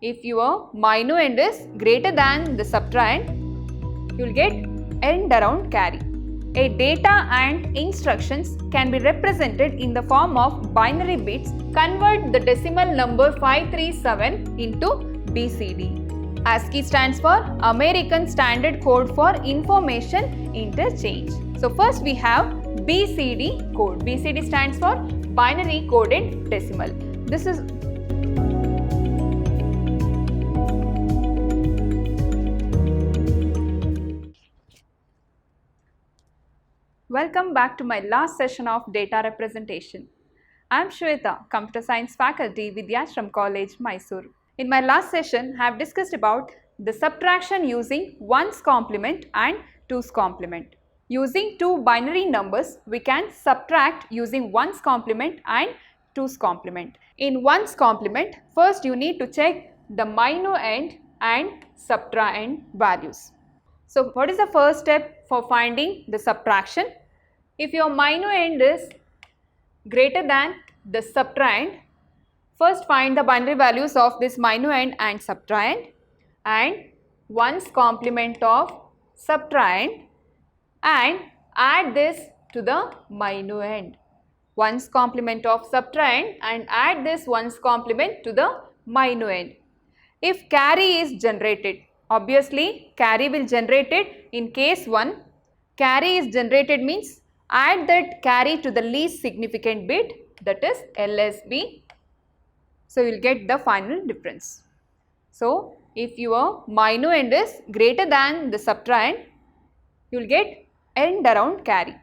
if your minuend is greater than the subtrahend, you will get end around carry. A data and instructions can be represented in the form of binary bits. Convert the decimal number 537 into BCD. ASCII stands for American Standard Code for Information Interchange. So first we have BCD code. BCD stands for Binary Coded Decimal. This is Welcome back to my last session of data representation. I am Shweta, Computer Science faculty, Vidhyashram College, Mysore. In my last session, I have discussed about the subtraction using 1's complement and 2's complement. Using two binary numbers, we can subtract using 1's complement and 2's complement. In 1's complement, first you need to check the minuend and subtrahend values. So, what is the first step for finding the subtraction? If your minuend is greater than the subtrahend, first find the binary values of this minuend and subtrahend and 1's complement of subtrahend and add this to the minuend. 1's complement of subtrahend and add this 1's complement to the minuend. If carry is generated, obviously carry will generate it in case 1. Carry is generated means add that carry to the least significant bit, that is LSB. So, you will get the final difference. So, if your minuend is greater than the subtrahend, you will get end around carry.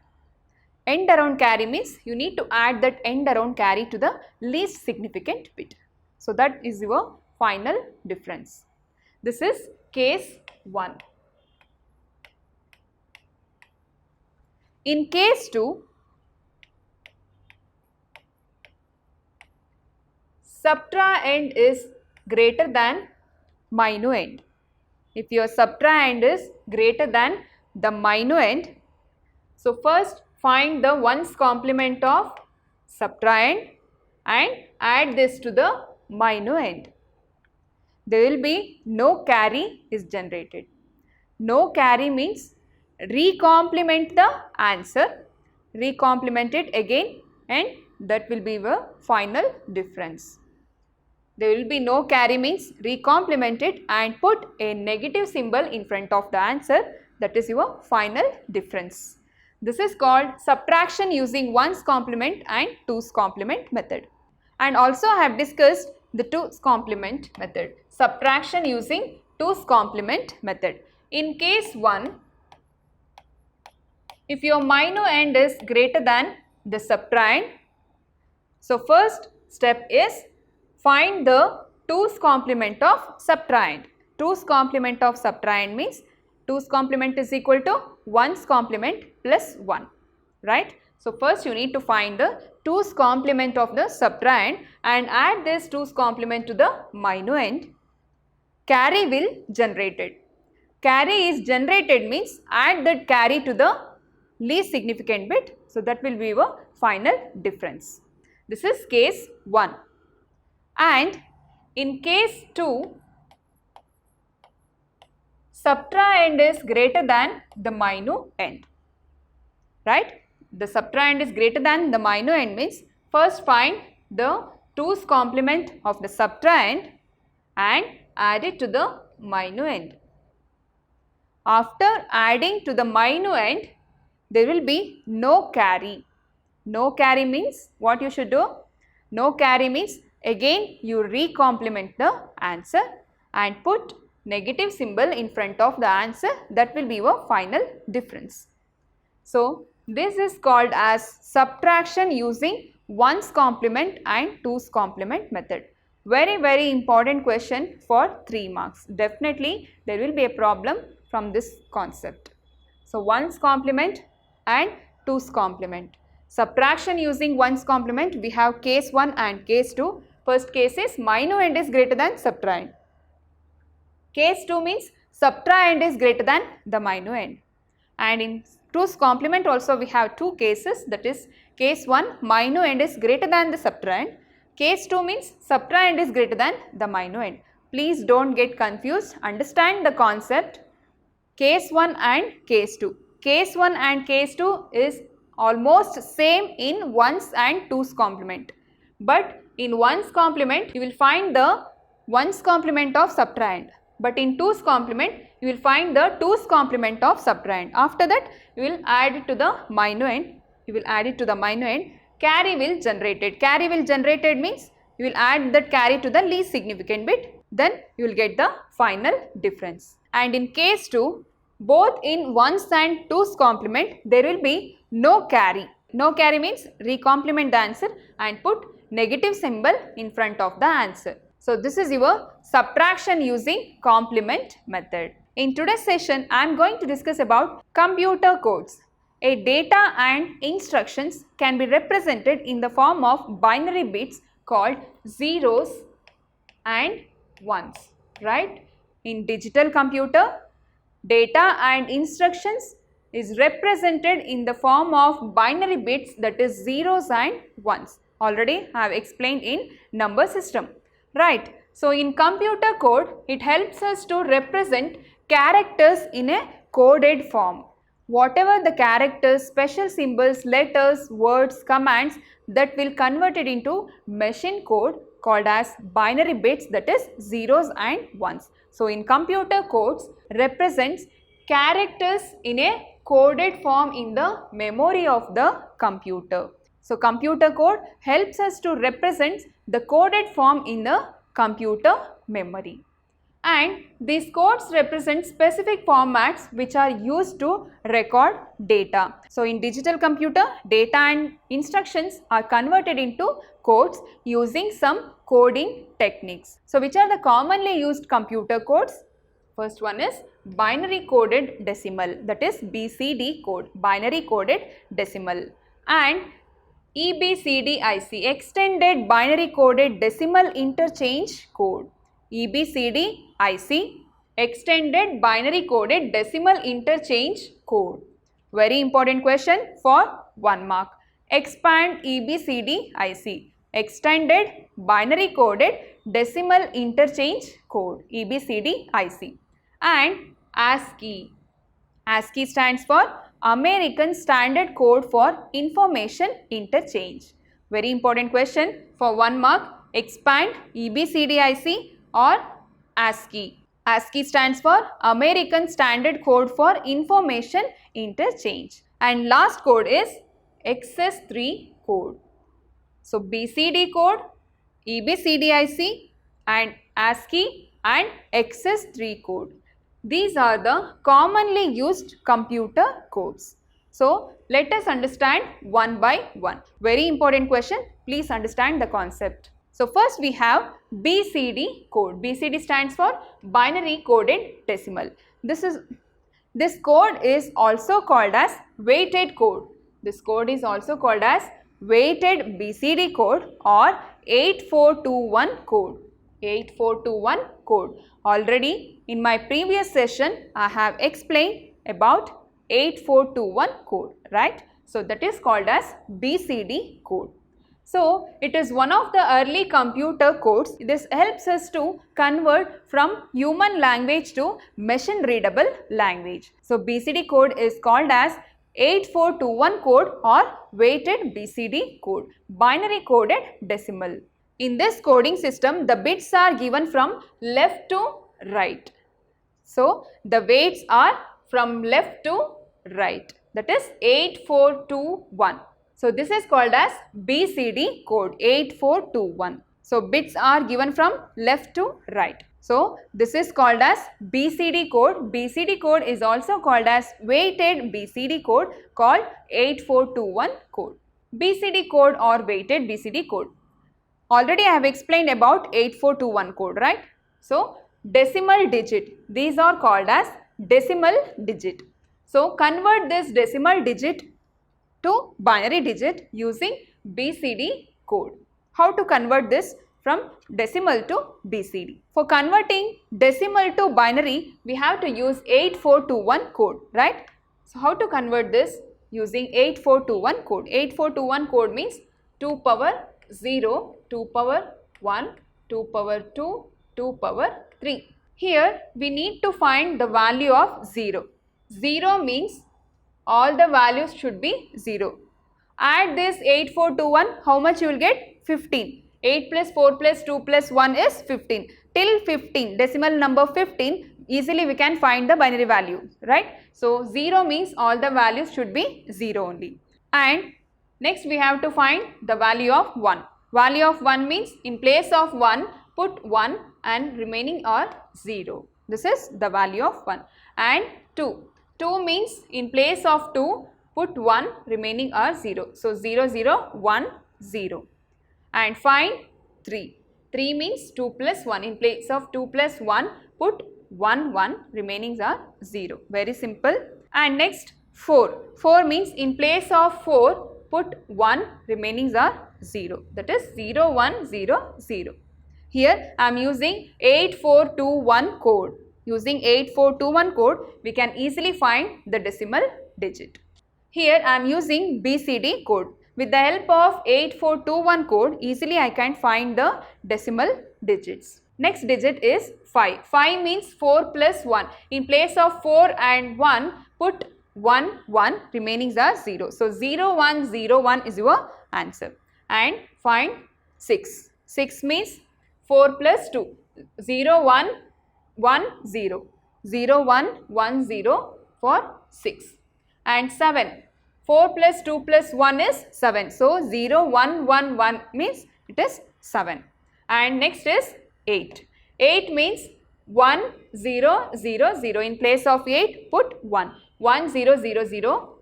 End around carry means you need to add that end around carry to the least significant bit. So, that is your final difference. This is case 1. In case 2, subtrahend is greater than minuend. If your subtrahend is greater than the minuend, so first find the 1's complement of subtrahend and add this to the minuend. There will be no carry is generated. No carry means recomplement the answer, recomplement it again and that will be the final difference. There will be no carry means recomplement it and put a negative symbol in front of the answer, that is your final difference. This is called subtraction using 1's complement and 2's complement method. And also I have discussed the 2's complement method, subtraction using 2's complement method. In case 1, if your minuend is greater than the subtrahend, so first step is find the 2's complement of subtrahend. 2's complement of subtrahend means 2's complement is equal to 1's complement plus 1, right? So, first you need to find the 2's complement of the subtrahend and add this 2's complement to the minuend. Carry will generate it. Carry is generated means add that carry to the least significant bit. So, that will be your final difference. This is case 1. And in case 2, subtrahend is greater than the minuend, right? The subtrahend is greater than the minuend means first find the 2's complement of the subtrahend and add it to the minuend. After adding to the minuend, there will be no carry. No carry means what you should do? No carry means again you recomplement the answer and put negative symbol in front of the answer, that will be your final difference. So, this is called as subtraction using 1's complement and 2's complement method. Very important question for 3 marks. Definitely there will be a problem from this concept. So, 1's complement and 2's complement. Subtraction using 1's complement, we have case 1 and case 2. First case is minuend is greater than subtrahend. Case 2 means subtrahend is greater than the minuend. And in 2's complement also we have 2 cases, that is case 1 minuend is greater than the subtrahend. Case 2 means subtrahend is greater than the minuend. Please don't get confused. Understand the concept. Case 1 and case 2. Case 1 and case 2 is almost same in 1's and 2's complement. But in 1's complement, you will find the 1's complement of subtrahend. But in 2's complement, you will find the 2's complement of subtrahend. After that, you will add it to the minuend. Carry will generated. Carry will generated means you will add that carry to the least significant bit. Then you will get the final difference. And in case 2, both in 1's and 2's complement, there will be no carry. No carry means recomplement the answer and put negative symbol in front of the answer. So this is your subtraction using complement method. In today's session, I am going to discuss about computer codes. A data and instructions can be represented in the form of binary bits called zeros and ones, right? In digital computer, data and instructions is represented in the form of binary bits, that is zeros and ones. Already I have explained in number system, right? So in computer code, it helps us to represent characters in a coded form. Whatever the characters, special symbols, letters, words, commands that will convert it into machine code called as binary bits, that is zeros and ones. So in computer codes represents characters in a coded form in the memory of the computer. So computer code helps us to represent the coded form in the computer memory. And these codes represent specific formats which are used to record data. So in digital computer, data and instructions are converted into codes using some coding techniques. So which are the commonly used computer codes? First one is binary coded decimal, that is BCD code, binary coded decimal, and EBCDIC, extended binary coded decimal interchange code. EBCDIC, extended binary coded decimal interchange code. Very important question for 1 mark. Expand EBCDIC, extended binary coded decimal interchange code, EBCDIC. And ASCII. ASCII stands for American Standard Code for Information Interchange. Very important question for 1 mark. Expand EBCDIC or ASCII. ASCII stands for American Standard Code for Information Interchange. And last code is XS3 code. So BCD code, EBCDIC and ASCII and XS3 code. These are the commonly used computer codes. So let us understand one by one. Very important question. Please understand the concept. So first we have BCD code. BCD stands for binary coded decimal. This code is also called as weighted code. This code is also called as weighted BCD code or 8421 code. 8421 code. Already in my previous session I have explained about 8421 code, right? So that is called as BCD code. So it is one of the early computer codes. This helps us to convert from human language to machine readable language. So BCD code is called as 8421 code or weighted BCD code, binary coded decimal. In this coding system, the bits are given from left to right. So the weights are from left to right, that is 8421. So this is called as BCD code, 8421. So bits are given from left to right. So this is called as BCD code. BCD code is also called as weighted BCD code called 8421 code. BCD code or weighted BCD code. Already I have explained about 8421 code, right? So decimal digit, these are called as decimal digit. So convert this decimal digit to binary digit using BCD code. How to convert this from decimal to BCD? For converting decimal to binary, we have to use 8421 code, right? So how to convert this using 8421 code? 8421 code means 2 power 0, 2 power 1, 2 power 2, 2 power 3. Here we need to find the value of 0. 0 means all the values should be 0. Add this 8421, how much you will get? 15. 8 plus 4 plus 2 plus 1 is 15. Till 15, decimal number 15, easily we can find the binary value, right? So 0 means all the values should be 0 only. And next we have to find the value of 1. Value of 1 means in place of 1, put 1 and remaining are 0. This is the value of 1. And 2. 2 means in place of 2, put 1, remaining are 0. So 0, 0, 1, 0. And find 3. 3 means 2 plus 1. In place of 2 plus 1, put 1, 1, remainings are 0. Very simple. And next 4. 4 means in place of 4, put 1, remainings are 0. That is 0, 1, 0, 0. Here I am using 8421 code. Using 8421 code, we can easily find the decimal digit. Here I am using BCD code. With the help of 8421 code, easily I can find the decimal digits. Next digit is 5. 5 means 4 plus 1. In place of 4 and 1, put 1, 1, remainings are 0. So 0, 1, 0, 1 is your answer. And find 6. 6 means 4 plus 2. 0, 1, 1, 0. 0, 1, 1, 0 for 6. And 7. 4 plus 2 plus 1 is 7. So 0, 1, 1, 1 means it is 7. And next is 8. 8 means 1, 0, 0, 0. In place of 8, put 1. 1, 0, 0, 0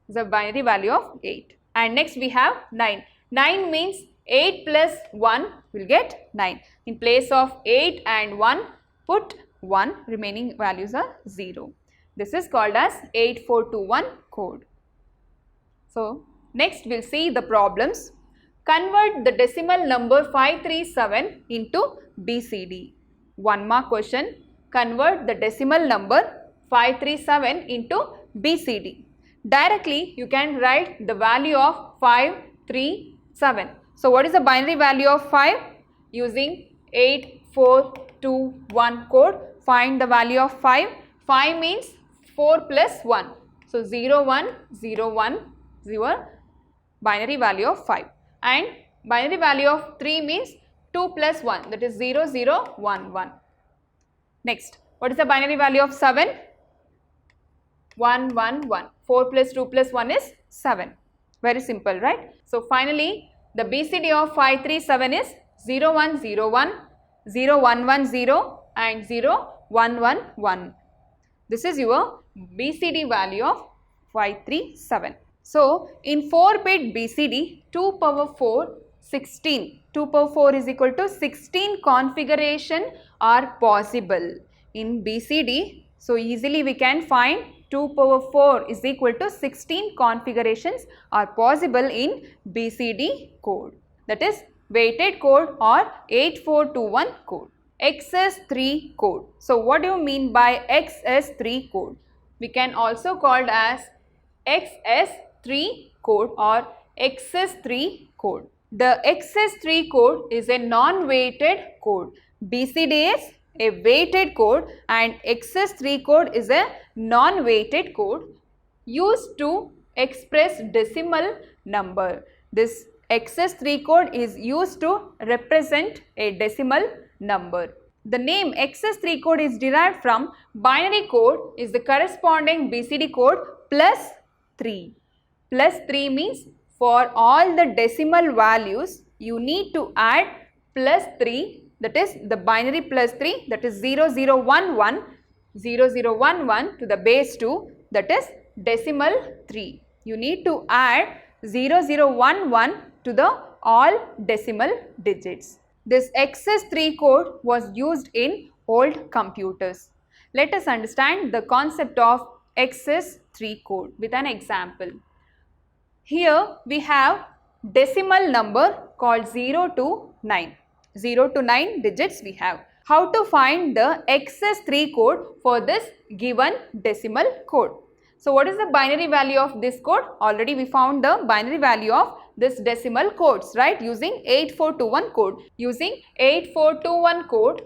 is the binary value of 8. And next we have 9. 9 means 8 plus 1 will get 9. In place of 8 and 1, put 1, remaining values are 0. This is called as 8421 code. So, next we will see the problems. Convert the decimal number 537 into BCD. 1 mark question. Convert the decimal number 537 into BCD. Directly you can write the value of 537. So, what is the binary value of 5? Using 8421 code, find the value of 5. 5 means 4 plus 1. So, 0, 1, 0, 1 is your binary value of 5. And binary value of 3 means 2 plus 1, that is 0, 0, 1, 1. Next, what is the binary value of 7? 1, 1, 1. 4 plus 2 plus 1 is 7. Very simple, right? So, finally, the BCD of 537 is 0, 1, 0, 1, 0, 1, 1, 0 and 0, 1, 1, 1. This is your BCD value of 537. So, in 4-bit BCD, 2 power 4, 16. 2 power 4 is equal to 16 configuration are possible in BCD. So, easily we can find 2 power 4 is equal to 16 configurations are possible in BCD code. That is weighted code or 8421 code. XS3 code. So, what do you mean by XS3 code? We can also call it as XS3 code or XS3 code. The XS3 code is a non-weighted code. BCD is a weighted code and XS3 code is a non-weighted code used to express decimal number. This XS3 code is used to represent a decimal number. The name XS3 code is derived from binary code is the corresponding BCD code plus 3. Plus 3 means for all the decimal values you need to add plus 3, that is the binary plus 3, that is 0011, 0011 to the base 2, that is decimal 3. You need to add 0011 to the all decimal digits. This XS3 code was used in old computers. Let us understand the concept of XS3 code with an example. Here we have decimal number called 0 to 9. 0 to 9 digits we have. How to find the XS3 code for this given decimal code? So, what is the binary value of this code? Already we found the binary value of this decimal codes, right, using 8421 code. Using 8421 code,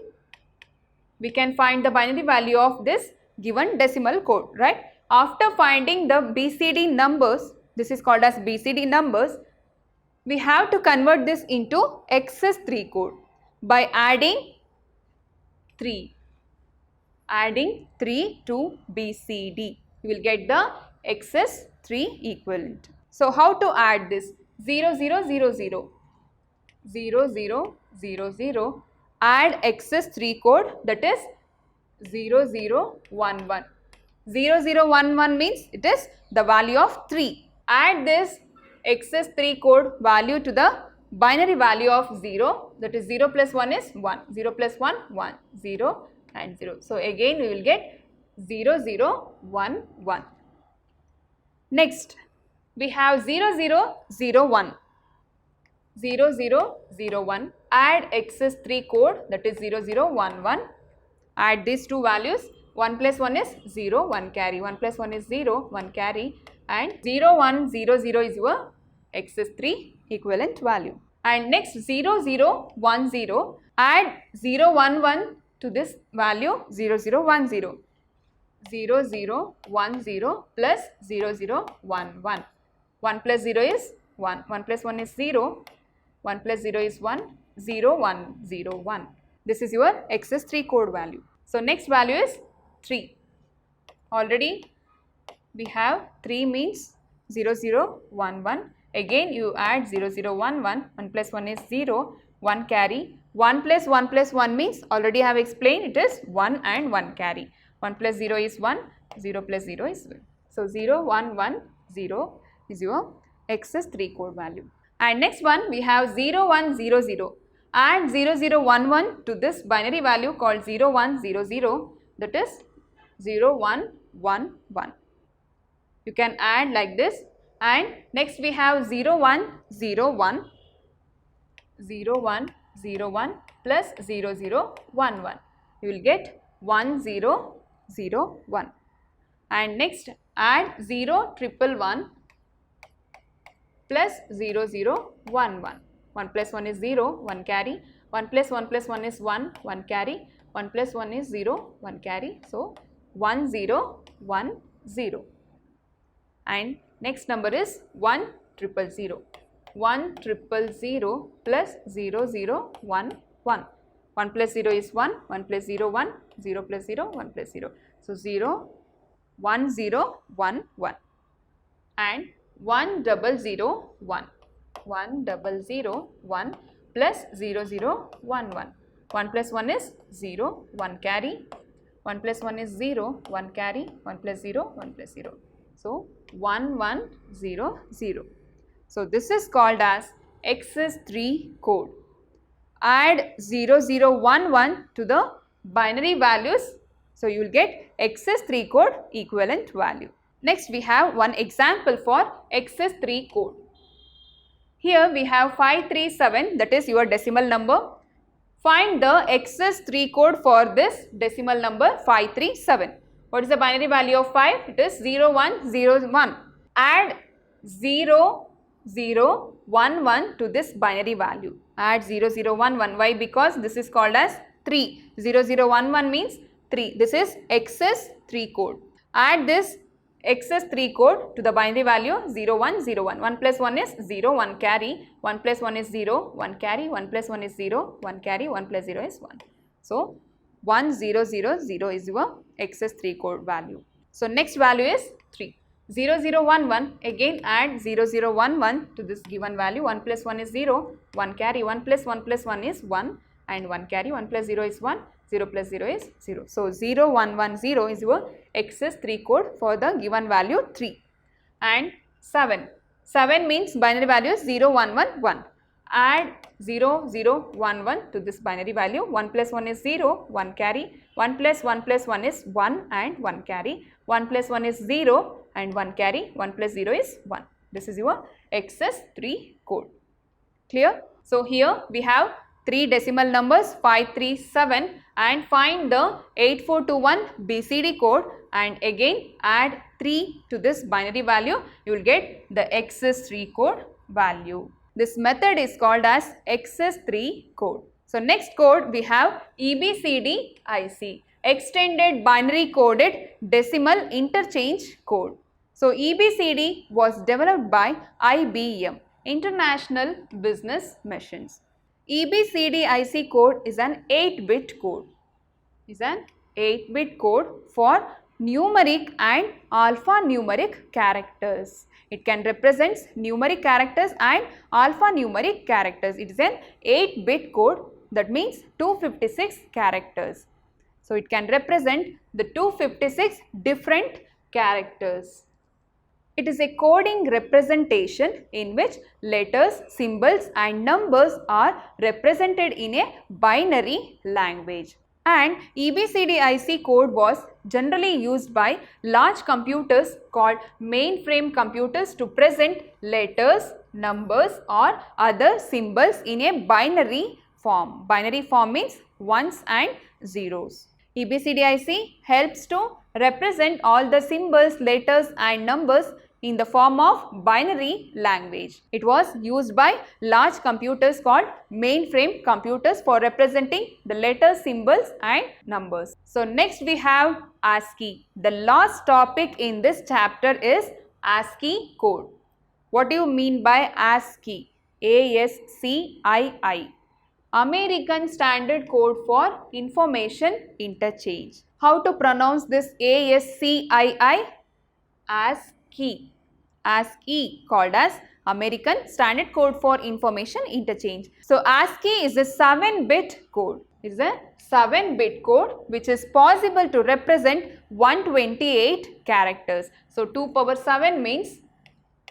we can find the binary value of this given decimal code, right? After finding the BCD numbers, this is called as BCD numbers, we have to convert this into XS3 code by adding 3 to BCD. You will get the XS3 equivalent. So how to add this? 0 0 0 0 0 0 0 0, add XS3 code, that is 0 0 1 1. 0 0 1 1 means it is the value of 3. Add this XS3 code value to the binary value of 0, that is 0 plus 1 is 1, 0 plus 1 1, 0 and 0. So again we will get 0 0 1 1. Next we have 0 0 0 1. 0 0 0 1, add XS3 code, that is 0 0 1 1, add these two values, 1 plus 1 is 0, 1 carry, 1 plus 1 is 0, 1 carry, and 0 1 0 0 is your XS3 equivalent value. And next 0 0 1 0, add 0 1 1 to this value 0 0 1 0, 0 0 1 0 plus 0 0 1 1, 1 plus 0 is 1, 1 plus 1 is 0, 1 plus 0 is 1, 0 1 0 1. This is your XS3 code value. So next value is 3. Already we have 3 means 0 0 1 1. Again you add 0 0 1 1, 1 plus 1 is 0, 1 carry, 1 plus 1 means already I have explained it is 1 and 1 carry. 1 plus 0 is 1, 0 plus 0 is 1. So 0 1 1 0 is your XS3 code value. And next one we have 0 1 0 0. Add 0 0 1 1 to this binary value called 0 1 0 0, that is 0 1 1 1. You can add like this. And next we have 0 1 0 1, 0 1 0 1 plus 0 0 1 1. You will get 1 0 0 1. And next add 0 1 1 plus 0 0 1 1. 1 plus 1 is 0, 1 carry, 1 plus 1 is 1, 1 carry, 1 plus 1 is 0, 1 carry. So 1 0 1 0. And next number is 1 0 0. 1 0 0 plus 0 0 1 1. 1 plus 0 is 1, 1 plus 0 1, 0 plus 0 1 plus 0. So 0 1 0 1 1 and 1 0 0 1. 1 0 0 1 plus 0 0 1 1. 1 plus 1 is 0, 1 carry, 1 plus 1 is 0, 1 carry, 1 plus 0, 1 plus 0. So 1 1 0 0. So this is called as XS3 code. Add 0 0 1 1 to the binary values. So you will get XS3 code equivalent value. Next we have one example for XS3 code. Here we have 537, that is your decimal number. Find the XS3 code for this decimal number 537. What is the binary value of 5? It is 0 1 0 1. Add 0 0 1 1 to this binary value. Add 0 0 1 1. Why? Because this is called as 3. 0 0 1 1 means 3. This is XS3 code. Add this XS3 code to the binary value 0 1 0 1. 1 plus 1 is 0, 1 carry, 1 plus 1 is 0, 1 carry, 1 plus 1 is 0, 1 carry, 1 plus 0 is 1. So 1 0 0 0 is your XS3 code value. So next value is 3. 0 0 1 1, again add 0 0 1 1 to this given value. 1 plus 1 is 0, 1 carry, 1 plus 1 is 1 and 1 carry, 1 plus 0 is 1, 0 plus 0 is 0. So 0 1 1 0 is your XS3 code for the given value 3. And 7. 7 means binary value is 0 1 1 1. Add 0 0 1 1 to this binary value. 1 plus 1 is 0, 1 carry, 1 plus 1 is 1 and 1 carry, 1 plus 1 is 0 and 1 carry, 1 plus 0 is 1. This is your XS3 code. Clear? So here we have 3 decimal numbers 537 and find the 8421 BCD code and again add 3 to this binary value. You will get the XS3 code value. This method is called as XS3 code. So next code we have EBCDIC, Extended Binary Coded Decimal Interchange Code. So EBCD was developed by IBM, International Business Machines. EBCDIC code is an 8-bit code. For numeric and alphanumeric characters. It can represent numeric characters and alphanumeric characters. It is an 8-bit code, that means 256 characters. So it can represent the 256 different characters. It is a coding representation in which letters, symbols and numbers are represented in a binary language. And EBCDIC code was generally used by large computers called mainframe computers to present letters, numbers or other symbols in a binary form. Binary form means ones and zeros. EBCDIC helps to represent all the symbols, letters and numbers in the form of binary language. It was used by large computers called mainframe computers for representing the letters, symbols and numbers. So next we have ASCII. The last topic in this chapter is ASCII code. What do you mean by ASCII? ASCII. American Standard Code for Information Interchange. How to pronounce this ASCII? ASCII. ASCII, called as American Standard Code for Information Interchange. So ASCII is a 7-bit code. It is a 7-bit code which is possible to represent 128 characters. So 2 power 7 means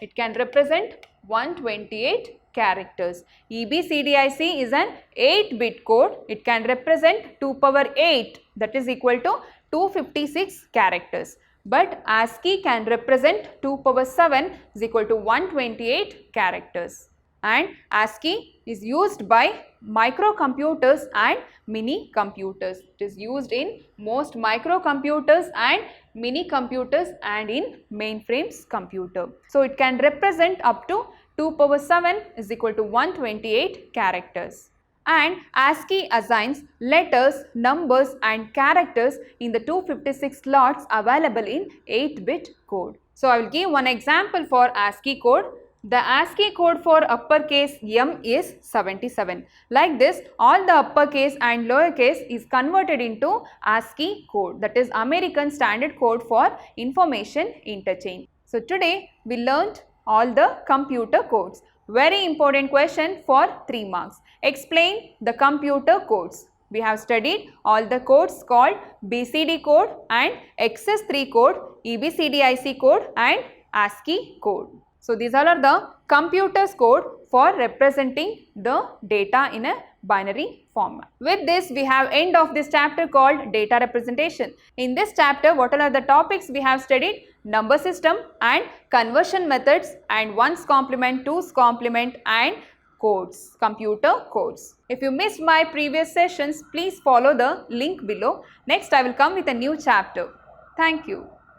it can represent 128 characters. EBCDIC is an 8-bit code. It can represent 2 power 8, that is equal to 256 characters. But ASCII can represent 2 power 7 is equal to 128 characters. And ASCII is used by microcomputers and mini computers. It is used in most microcomputers and mini computers and in mainframes computer. So it can represent up to 2 power 7 is equal to 128 characters. And ASCII assigns letters, numbers and characters in the 256 slots available in 8-bit code. So I will give one example for ASCII code. The ASCII code for uppercase M is 77. Like this, all the uppercase and lowercase is converted into ASCII code, that is American Standard Code for Information Interchange. So today we learnt all the computer codes. Very important question for 3 marks. Explain the computer codes. We have studied all the codes called BCD code and XS3 code, EBCDIC code and ASCII code. So these all are the computers code for representing the data in a binary format. With this we have end of this chapter called data representation. In this chapter what all are the topics we have studied? Number system and conversion methods and ones complement, twos complement and codes, computer codes. If you missed my previous sessions, please follow the link below. Next I will come with a new chapter. Thank you.